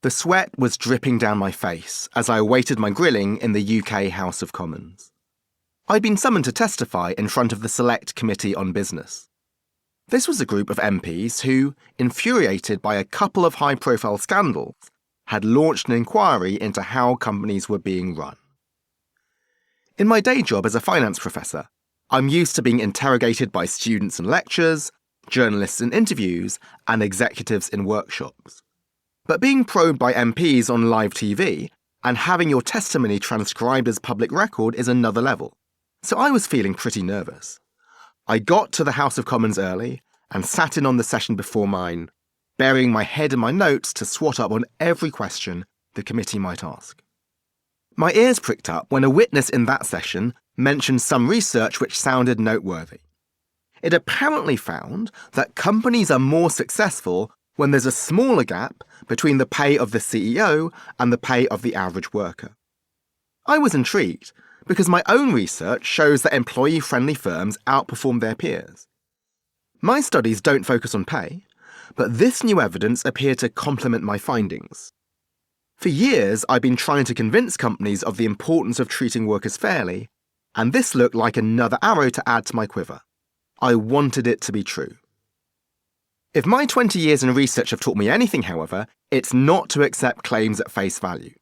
The sweat was dripping down my face as I awaited my grilling in the UK House of Commons. I'd been summoned to testify in front of the Select Committee on Business. This was a group of MPs who, infuriated by a couple of high-profile scandals, had launched an inquiry into how companies were being run. In my day job as a finance professor, I'm used to being interrogated by students in lectures, journalists in interviews, and executives in workshops. But being probed by MPs on live TV and having your testimony transcribed as public record is another level, so I was feeling pretty nervous. I got to the House of Commons early and sat in on the session before mine, burying my head in my notes to swat up on every question the committee might ask. My ears pricked up when a witness in that session mentioned some research which sounded noteworthy. It apparently found that companies are more successful when there's a smaller gap between the pay of the CEO and the pay of the average worker. I was intrigued because my own research shows that employee-friendly firms outperform their peers. My studies don't focus on pay, but this new evidence appeared to complement my findings. For years, I've been trying to convince companies of the importance of treating workers fairly, and this looked like another arrow to add to my quiver. I wanted it to be true. If my 20 years in research have taught me anything, however, it's not to accept claims at face value.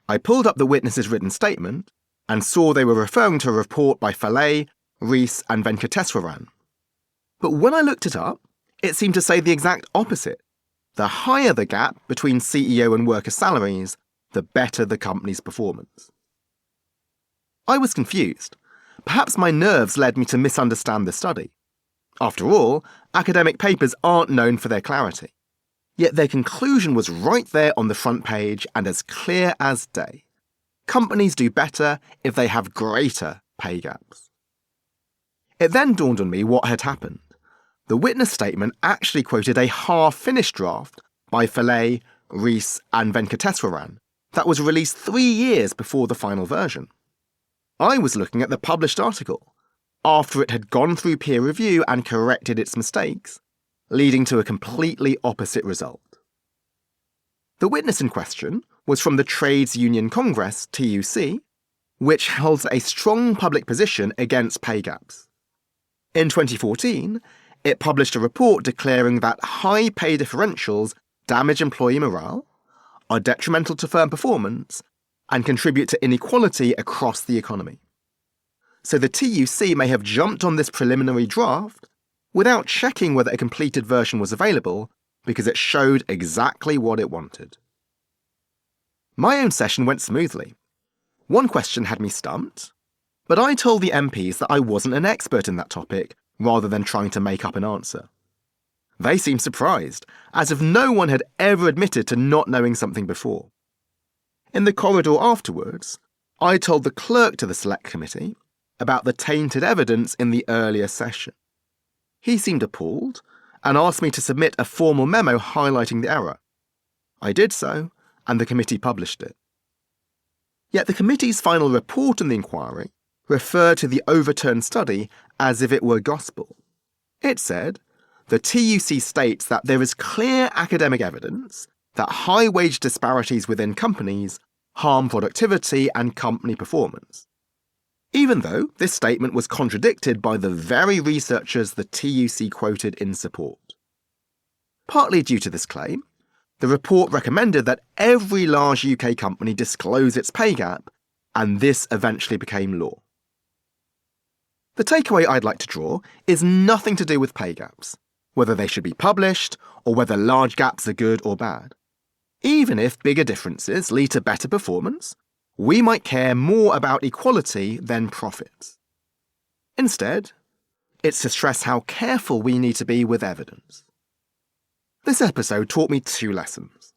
I pulled up the witnesses' written statement and saw they were referring to a report by Falay, Rees and Venkateswaran. But when I looked it up, it seemed to say the exact opposite. The higher the gap between CEO and worker salaries, the better the company's performance. I was confused. Perhaps my nerves led me to misunderstand the study. After all, academic papers aren't known for their clarity. Yet their conclusion was right there on the front page and as clear as day. Companies do better if they have greater pay gaps. It then dawned on me what had happened. The witness statement actually quoted a half-finished draft by Falay, Rees and Venkateswaran that was released 3 years before the final version. I was looking at the published article, after it had gone through peer review and corrected its mistakes, leading to a completely opposite result. The witness in question was from the Trades Union Congress, TUC, which holds a strong public position against pay gaps. In 2014, it published a report declaring that high pay differentials damage employee morale, are detrimental to firm performance, and contribute to inequality across the economy. So the TUC may have jumped on this preliminary draft without checking whether a completed version was available because it showed exactly what it wanted. My own session went smoothly. One question had me stumped, but I told the MPs that I wasn't an expert in that topic rather than trying to make up an answer. They seemed surprised, as if no one had ever admitted to not knowing something before. In the corridor afterwards, I told the clerk to the Select Committee about the tainted evidence in the earlier session. He seemed appalled and asked me to submit a formal memo highlighting the error. I did so, and the committee published it. Yet the committee's final report on the inquiry referred to the overturned study as if it were gospel. It said, the TUC states that there is clear academic evidence that high wage disparities within companies harm productivity and company performance, even though this statement was contradicted by the very researchers the TUC quoted in support. Partly due to this claim, the report recommended that every large UK company disclose its pay gap, and this eventually became law. The takeaway I'd like to draw is nothing to do with pay gaps, whether they should be published or whether large gaps are good or bad. Even if bigger differences lead to better performance, we might care more about equality than profits. Instead, it's to stress how careful we need to be with evidence. This episode taught me 2 lessons.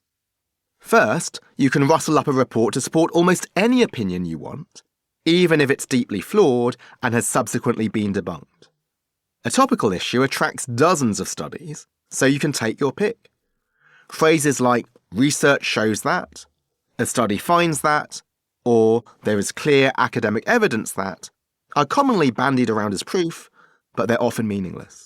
First, you can rustle up a report to support almost any opinion you want, even if it's deeply flawed and has subsequently been debunked. A topical issue attracts dozens of studies, so you can take your pick. Phrases like research shows that, a study finds that, or there is clear academic evidence that are commonly bandied around as proof, but they're often meaningless.